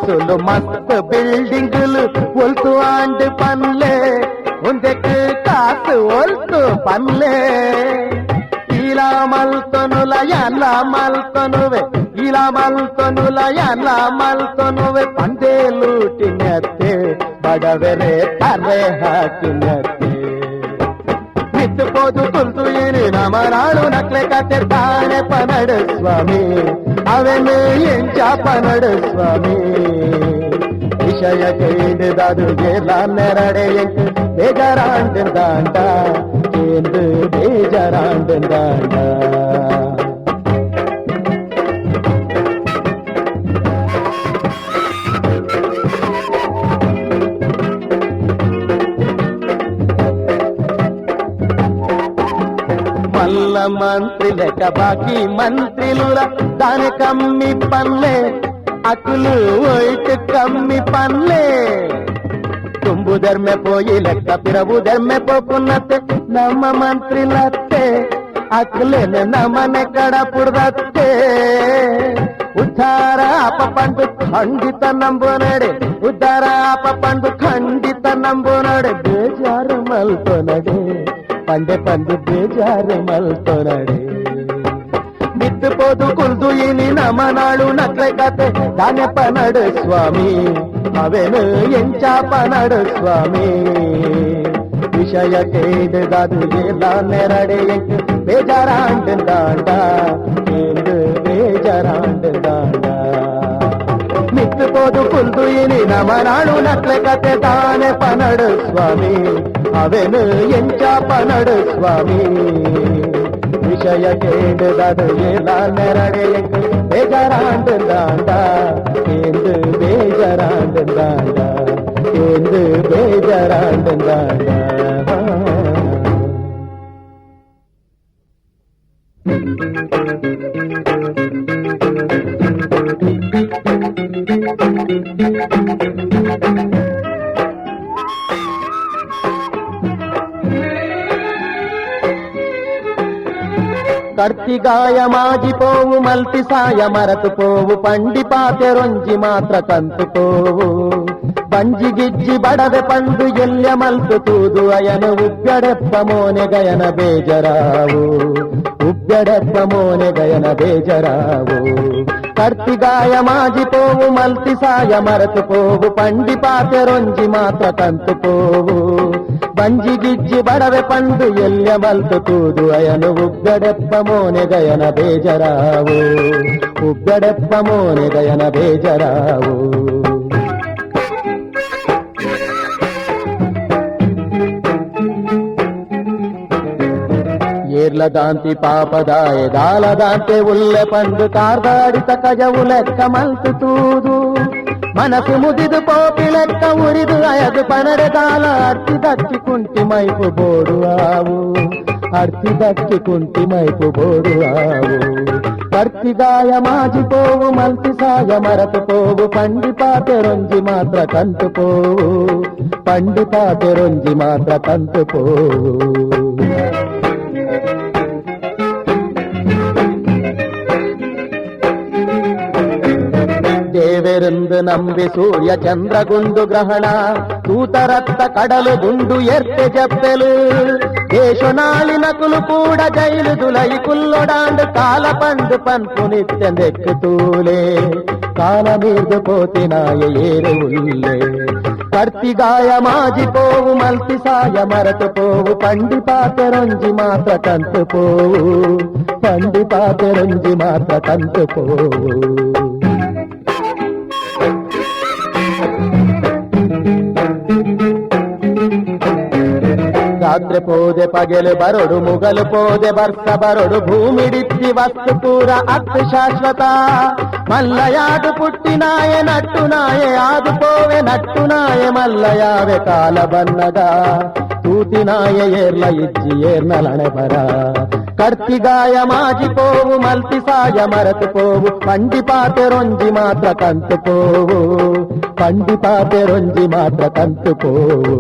అంతస్తులు మస్తు బిల్డింగులు ఒల్తు ఆండు పనులే ఉందెకు కాసు ఒల్తు పనులే ఇలా మల్తొనుల ఎలా మల్తొనువే ఇలా మల్తొనుల ఎలా మల్తొనువే పందేలూటినತ್ತೆ ಬಡವೆರೆ ತಲೆ ಹಾಕಿನತ್ತೆ ಮಿತ್ತುಕೋದು ತುಲ್ತು ಇರಿ ನಮರಾಳು ನಕ್ಲೆ ಕತೆ ತಾನೆ ಪನಡು ಸ್ವಾಮಿ ಅವನು ಎಂಚ ಪನಡು ಸ್ವಾಮಿ ವಿಷಯ ಕೇಳಿದದು ಎಲ್ಲ ನೆರಡೆ ಬೇಜಾರಾಂಡ ಎಂದು ಬೇಜಾರಾಂಡ మల్ల మంత్రి లెక్క బాకీ మంత్రుల దాని కమ్మి పన్లే అకులు ఒయిట్ కమ్మి పన్లే ತುಂಬು ಧರ್ಮೆ ಪೋಯಿ ಲೆಕ್ಕ ಪಿರವು ಧರ್ಮೆ ಪೋಕುನ್ನತ್ತೆ ನಮ್ಮ ಮಂತ್ರಿಲತ್ತೆ ಅಕ್ಲೇನೆ ನಮ್ಮನೆ ಕಡ ಪುಡ್ದತ್ತೆ ಉದ್ಧಾರ ಅಪ ಪಂಡು ಖಂಡಿತ ನಂಬು ನಡೆ ಉದ್ಧಾರ ಅಪ ಪಂಡು ಖಂಡಿತ ನಂಬು ನಡೆ ಬೇಜಾರು ಮಲ್ತು ನಡೆ పండే పండు బేజారు మల్తొనడే మిత్తుపోదు కుల్దు ఇని నమనాಳು ನಕ್ಲೆ ಕತೆ ದಾನೆ ಪನಡು ಸ್ವಾಮಿ ಅವೆನು ಎಂಚ ಪನಡು ಸ್ವಾಮಿ ವಿಷಯ ಕೇಳಿದದು ಎಲ್ಲ ನೆರಡೆ ಎಂಟು ಬೇಜಾರಾಂಡ ಎಂದು ಬೇಜಾರಾಂಡ మిత్తుపోదు కుల్దు ఇని నమనాಳು నక్ಲೆ కತೆ ದಾನೆ పనడు స్వామి ಅವನು ಎಂಚ ಪನಡು ಸ್ವಾಮಿ ವಿಷಯ ಕೇಳಿದದು ಎಲ್ಲ ನೆರಡೆ ಬೇಜಾರಾಂಡ ಎಂದು ಬೇಜಾರಾಂಡ ಎಂದು ಬೇಜಾರಾಂಡ ಕರ್ತಿಗಾಯ ಮಾಜಿ ಪೋವು ಮಲ್ತಿ ಸಾಯ ಮರತು ಪೋವು ಪಂಡಿ ಪಾತೆ ರೊಂಜಿ ಮಾತ್ರ ಕಂತು ಪೋವು ಬಂಜಿ ಗಿಜ್ಜಿ ಬಡವೆ ಪಂಡು ಎಲ್ಯ ಮಲ್ತು ತೂದು ಅಯನ ಉಗ್ಗಡೆಪ್ಪ ಮೋನೆ ಗಯನ ಬೇಜರಾವು ಉಗ್ಗಡೆಪ್ಪ ಮೋನೆ ಗಯನ ಬೇಜರಾವು ಕರ್ತಿಗಾಯ ಮಾಜಿ ಪೋವು ಮಲ್ತಿ ಸಾಯ ಮರತು ಪೋವು ಪಂಡಿ ಪಾತೆ ರೊಂಜಿ ಮಾತ್ರ ಕಂತು ಪೋವು ಬಂಜಿ ಗಿಜ್ಜಿ ಬಡವೆ ಪಂಡು ಎಲ್ಯ ಮಲ್ತು ತೂದು ಅಯನು ಉಗ್ಗಡೆಪ್ಪ ಮೋನೆ ಗಯನ ಬೇಜರಾವು ಉಗ್ಗಡೆಪ್ಪ ಮೋನೆ ಗಯನ ಬೇಜರಾವು ಏರ್ಲದಾಂತಿ ಪಾಪದಾಯ ದಾಲದಾಂತೆ ಉಲ್ಲೆ ಪಂಡು ಕಾರ್ದಾಡಿತ ಕಜವು ಲೆಕ್ಕ ಮಲ್ತು ತೂದು ಮನಸ್ಸು ಮುದಿದು ಪೋಪಿ ಲೆಕ್ಕ ಉರಿದು ಅಯದು ಪನಡೆ ದಾಲ ಅರ್ತಿ ದಕ್ಕಿ ಕುಂಟಿ ಮೈಪು ಬೋಡುವಾವು ಅರ್ತಿ ದಕ್ಕಿ ಕುಂಟಿ ಮೈಪು ಬೋಡುವಾವು ಕರ್ತಿಗಾಯ ಮಾಜಿ ಪೋವು ಮಲ್ತಿ ಸಾಯ ಮರತು ಪೋವು ಪಂಡಿ ಪಾತೆ ರೊಂಜಿ ಮಾತ್ರ ಕಂತು ಪೋವು ಪಂಡಿ ಪಾತೆ ರೊಂಜಿ ಮಾತ್ರ ಕಂತು ಪೋವು ದೇವರೆಂದು ನಂಬಿ ಸೂರ್ಯ ಚಂದ್ರಗುಂಡು ಗ್ರಹಣ ತೂತರತ್ತ ಕಡಲು ಗುಂಡು ಎರ್ತೆ ಜಪ್ಪೆಲು ದೇಶನಾಳಿ ನಕುಲು ಕೂಡ ಜೈಲು ದುಲೈ ಕುಲ್ಲೊಡಾಂಡು ಕಾಲ ಪಂಡು ಪನ್ಪು ನಿತ್ಯ ನೆಕ್ಕು ತೂಲೆ ಕಾಲ ಮೀರ್ದು ಪೋತಿನಾಯ ಏರು ಉಲ್ಲೆ ಕರ್ತಿಗಾಯ ಮಾಜಿ ಪೋವು ಮಲ್ತಿ ಸಾಯ ಮರತು ಪೋವು ಪಂಡಿ ಪಾತೆ ರೊಂಜಿ ಮಾತ್ರ ಕಂತು ಪೋವು ಪಂಡಿ ಪಾತೆ ರೊಂಜಿ ಮಾತ್ರ ಕಂತು ಪೋವು ರಾತ್ರಿ ಪೋದೆ ಪಗೆಲು ಬರಡು ಮುಗಲು ಪೋದೆ ಬರ್ಸ ಬರಡು ಭೂಮಿಡಿತ್ತಿ ವಸ್ತು ಪೂರ ಅತ್ತು ಶಾಶ್ವತ ಮಲ್ಲಯಾದು ಪುಟ್ಟಿನಾಯ ನಟ್ಟು ನಾಯೆ ಆದು ಪೋವೆ ನಟ್ಟು ನಾಯೆ ಮಲ್ಲಯಾವೆ ಕಾಲ ಬನ್ನದ ತೂತಿನಾಯ ಏರ್ಲ ಇಜ್ಜಿ ಏರ್ನಲಣೆ ಬರ ಕರ್ತಿಗಾಯ ಮಾಜಿ ಪೋವು ಮಲ್ತಿ ಸಾಯ ಮರತು ಪೋವು ಪಂಡಿ ಪಾತೆ ರೊಂಜಿ ಮಾತ್ರ ಕಂತು ಪೋವು ಪಂಡಿ ಪಾತೆ ರೊಂಜಿ ಮಾತ್ರ ಕಂತು ಪೋವು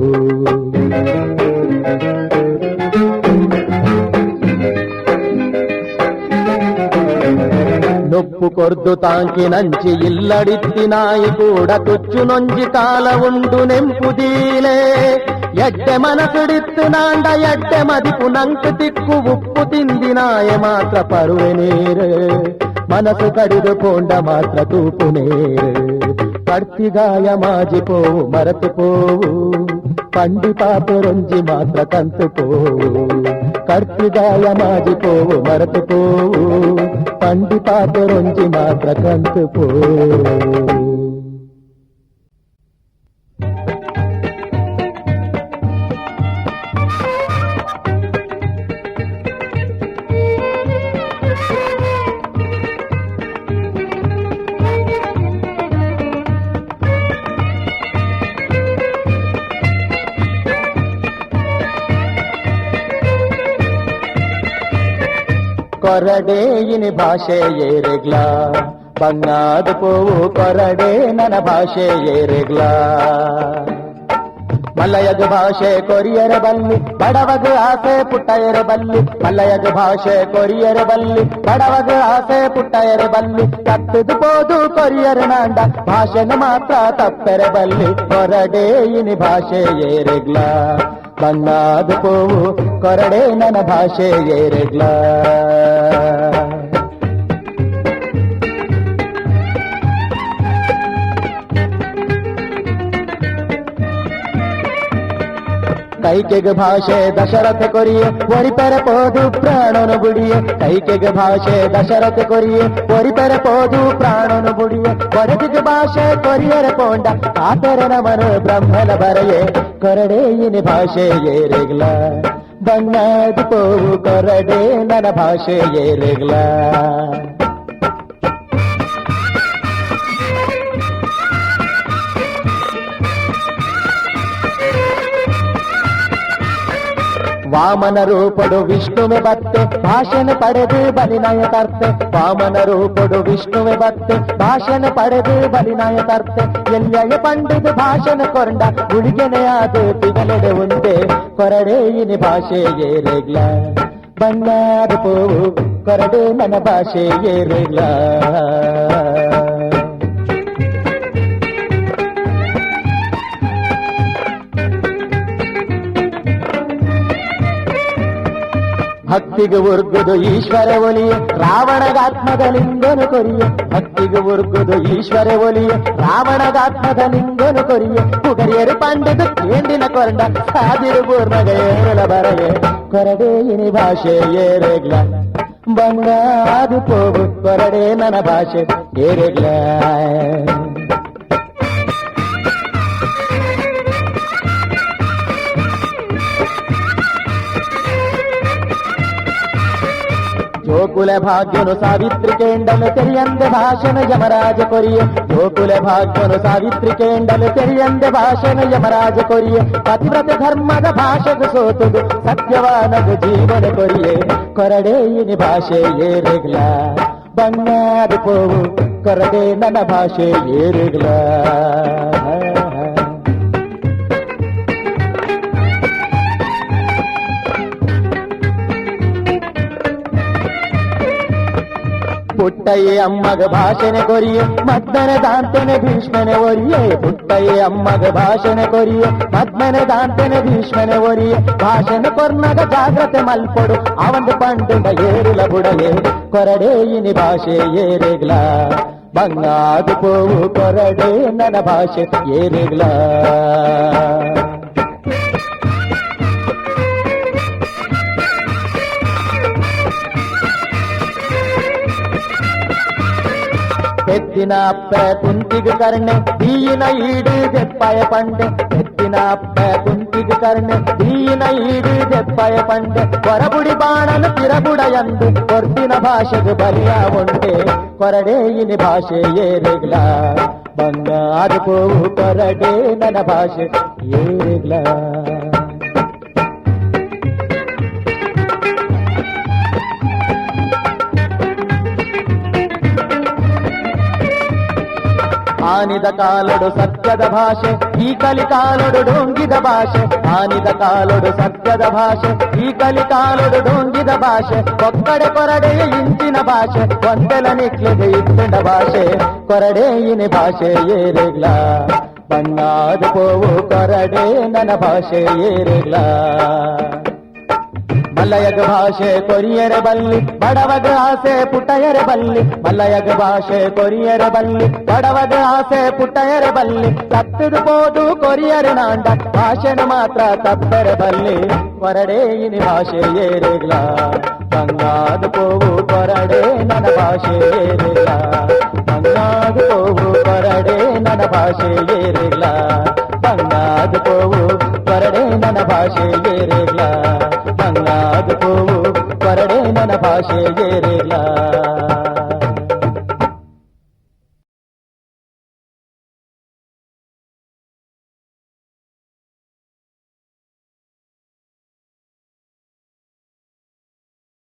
ನುಪ್ಪು ಕೊರ್ದು ತಾಂಕಿನಂಚಿ ಇಲ್ಲಡಿತ್ತಿನಾಯಿ ಕೂಡ ತುಚ್ಚು ನೊಂಜಿ ಕಾಲ ಉಂಡು ನೆಂಪುದೀಲೆ ಎಡ್ಡೆ ಮನಸಿಡಿತ್ತು ನಾಂಡ ಎಡ್ಡೆ ಮದಿಪು ನಂಕು ತಿಕ್ಕು ಉಪ್ಪು ತಿಂದಿನಾಯ ಮಾತ್ರ ಪರುವೆ ನೀರು ಮನಸ್ಸು ಕಡಿದು ಪೋಂಡ ಮಾತ್ರ ತೂಪು ನೇರು ಕಡ್ತಿಗಾಯ ಮಾಜಿ ಪೋವು ಮರೆತು ಪೋವು పండి పాత రొంజి మాత్ర కంతు పోవు కర్తిగాయ మాజి పోవు మరతు పోవు పండి పాత రొంజి మాత్ర కంతు పోవు ಕೊರಡೇಯಿನಿ ಭಾಷೆ ಏರೆಗ್ಲ ಬಂಗಾದ ಪೋವು ಕೊರಡೆ ನನ್ನ ಭಾಷೆ ಏರೆಗ್ಲ ಮಲ್ಲಯಗ ಭಾಷೆ ಕೊರಿಯರ ಬಲ್ಲಿ ಬಡವಗ ಆಸೆ ಪುಟ್ಟಯರ ಬಲ್ಲಿ ಮಲ್ಲಯಗ ಭಾಷೆ ಕೊರಿಯರ ಬಲ್ಲಿ ಬಡವಗ ಆಸೆ ಪುಟ್ಟಯರ ಬಲ್ಲಿ ತಪ್ಪದು ಪೋದು ಕೊರಿಯರ ನಾಂಡ ಭಾಷೆನ ಮಾತ್ರ ತಪ್ಪೆರ ಬಲ್ಲಿ ಕೊರಡೇಯಿನಿ ಭಾಷೆ ಏರೆಗ್ಲ ಬಂಗಾದ ಪೋವು ಕೊರಡೆ ನನ್ನ ಭಾಷೆ ಏರೆಗ್ಲ ಕೈಕೆಗ ಭಾಷೆ ದಶರಥ ಕೊರಿಯೆ ಒರಿಪೆರ ಪೋದು ಪ್ರಾಣನು ಬುಡಿಯೆ ಕೈಕೆಗ ಭಾಷೆ ದಶರಥ ಕೊರಿಯೆ ಒರಿಪೆರ ಪೋದು ಪ್ರಾಣನು ಬುಡಿಯೆ ಕೊರದಿಗ ಭಾಷೆ ಕೊರಿಯರ ಪೋಂಡ ಆತರ ನಮನು ಬ್ರಹ್ಮನ ಬರೆಯೆ ಕೊರಡೇಯಿನಿ ಭಾಷೆ ಏರೆಗ್ಲ ಬಣ್ಣದ ಪೋವು ಕೊರಡೆ ನನ್ನ ಭಾಷೆ ಏರೆಗ್ಲ ವಾಮನ ರೂಪಡು ವಿಷ್ಣುವೆ ಬತ್ತೆ ಭಾಷಣ ಪಡೆದು ಬಲಿನಾಯ ತರ್ತೆ ವಾಮನ ರೂಪಡು ವಿಷ್ಣುವೆ ಬತ್ತೆ ಭಾಷಣ ಪಡೆದು ಬಲಿನಾಯ ತರ್ತೆ ಎಲ್ಲಯ ಪಂಡಿತ ಭಾಷಣ ಕೊಂಡ ಗುಳಿಗೆನೆಯಾದ ತಿಗಲೆಡೆ ಉಂಡೆ ಕೊರಡೇಯಿನಿ ಭಾಷೆ ಏರೆಗ್ಲ ಬಣ್ಣಾದ ಪೋವು ಕೊರಡೆ ನನ್ನ ಭಾಷೆ ಏರೆಗ್ಲ ಭಕ್ತಿಗೆ ಉರ್ಗುದು ಈಶ್ವರ ಒಲಿಯ ರಾವಣಗಾತ್ಮದ ಲಿಂಗನು ಕೊರಿಯ ಭಕ್ತಿಗೆ ಉರ್ಗುದು ಈಶ್ವರ ಒಲಿಯ ರಾವಣಗಾತ್ಮದ ಲಿಂಗನು ಕೊರಿಯ ಪುಗರಿಯರು ಪಂಡಿತ ಕೇಂದಿನ ಕೊಂಡ ಸಾದಿರು ಪೂರ್ಣಗ ಏರಲ ಬರಗೆ ಕೊರಡೇಯಿನಿ ಭಾಷೆ ಏರೆಗ್ಲ ಬಂಗಾದು ಪೋಗು ಕೊರಡೆ ನನ್ನ ಭಾಷೆ ಏರೆಗ್ಲ ಜೋಕುಲ ಭಾಗ್ಯನು ಸಾವಿತ್ರಿ ಕೇಂಡಲು ತೆರಿಯಂದೆ ಭಾಷಣ ಯಮರಾಜ ಕೊರಿಯೆ ಜೋಕುಲ ಭಾಗ್ಯನು ಸಾವಿತ್ರಿ ಕೇಂಡಲು ತೆರಿಯಂದೆ ಭಾಷಣ ಯಮರಾಜ ಕೊರಿಯೆ ಪತಿವ್ರತ ಧರ್ಮದ ಭಾಷೆಗೆ ಸೋತುದು ಸತ್ಯವಾನದು ಜೀವನ ಕೊರಿಯೆ ಕೊರಡೇಯಿನಿ ಭಾಷೆ ಏರೆಗ್ಲ ಬಣ್ಣಾದ ಪೋವು ಕೊರಡೆ ನನ್ನ ಭಾಷೆ ಏರೆಗ್ಲ ಪುಟ್ಟಯ್ಯ ಅಮ್ಮಗ ಭಾಷಣೆ ಕೊರಿಯೆ ಮದ್ಮನೆ ದಾಂತನೆ ಭೀಷ್ಮನೆ ಒರಿಯೆ ಪುಟ್ಟಯ್ಯ ಅಮ್ಮಗ ಭಾಷಣೆ ಕೊರಿಯೆ ಮದ್ಮನೆ ದಾಂತನೆ ಭೀಷ್ಮನೆ ಒರಿಯೆ ಭಾಷಣ ಕೊರ್ನಗ ಜಾಗ್ರತೆ ಮಲ್ಪೊಡು ಅವಂದು ಪಂಡುಂಡ ಏರಿಲ ಬುಡಲೆ ಕೊರಡೇಯಿನಿ ಭಾಷೆ ಏರೆಗ್ಲ ಬಂಗಾದು ಪೋವು ಕೊರಡೆ ನನ್ನ ಭಾಷೆ ಏರೆಗ್ಲ ಎತ್ತಿನ ಅಪ್ಪ ಕುಂತಿಗೆ ಕರ್ಣೆ ದೀನ ಈಡು ದೆಪ್ಪಾಯ ಪಂಡೆ ಎತ್ತಿನ ಅಪ್ಪ ಕುಂತಿಗೆ ಕರ್ಣೆ ದೀನ ಈಡು ದೆಪ್ಪಾಯ ಪಂಡೆ ಹೊರಬುಡಿ ಬಾಣನು ತಿರಬುಡ ಎಂದು ಕೊರ್ತಿನ ಭಾಷೆಗೆ ಬಲಿಯ ಉಂಟೆ ಕೊರಡೇಯಿನಿ ಭಾಷೆ ಏರೆಗ್ಲ ಬಂಗಾದ ಪೋವು ಕೊರಡೆ ನನ್ನ ಭಾಷೆ ಏರೆಗ್ಲ ಆನಿದ ಕಾಲೊಡು ಸತ್ಯದ ಭಾಷೆ ಈ ಕಲಿಕಾಲೊಡು ಡೊಂಗಿದ ಭಾಷೆ ಆನಿದ ಕಾಲೊಡು ಸತ್ಯದ ಭಾಷೆ ಈ ಕಲಿಕಾಲೊಡು ಡೊಂಗಿದ ಭಾಷೆ ಒಕ್ಕಡೆ ಕೊರಡೆಯ ಇಂಚಿನ ಭಾಷೆ ಒಂದೆಲ ನಿಕ್ಲಿದೆ ಇತ್ತಿನ ಭಾಷೆ ಕೊರಡೆಯಿನ ಭಾಷೆ ಏರಿಗ್ಲ ಬಂಗಾದ ಪೋವು ಕೊರಡೆ ನನ್ನ ಭಾಷೆ ಏರಿಗ್ಲ ಮಲ್ಲಯಗ ಭಾಷೆ ಕೊರಿಯರ ಬಲ್ಲಿ ಬಡವಗ ಆಸೆ ಪುಟ್ಟಯರ ಬಲ್ಲಿ ಮಲ್ಲಯಗ ಭಾಷೆ ಕೊರಿಯರ ಬಲ್ಲಿ ಬಡವಗ ಆಸೆ ಪುಟ್ಟಯರ ಬಲ್ಲಿ ತತ್ತದು ಪೋದು ಕೊರಿಯರ ನಾಂಡ ಭಾಷೆನ ಮಾತ್ರ ತಪ್ಪರ ಬಲ್ಲಿ ಕೊರಡೆ ಇನಿ ಭಾಷೆ ಏರಿಗ್ಲ ಬಂಗಾದ ಪೋವು ಕೊರಡೆ ನನ್ನ ಭಾಷೆ ಏರಿಗ್ಲ ಬಂಗಾದ ಪೋವು ಕೊರಡೆ ನನ್ನ ಭಾಷೆ ಏರಿಗ್ಲ ಬಂಗಾದ ಪೋವು ಕೊರಡೆ ನನ್ನ ಭಾಷೆ ಏರಿಗ್ಲ ಬಂಗಾದ ಪೋವು ಕೊರಡೆ ನನ್ನ ಭಾಷೆ ಏರಿಲ್ಲ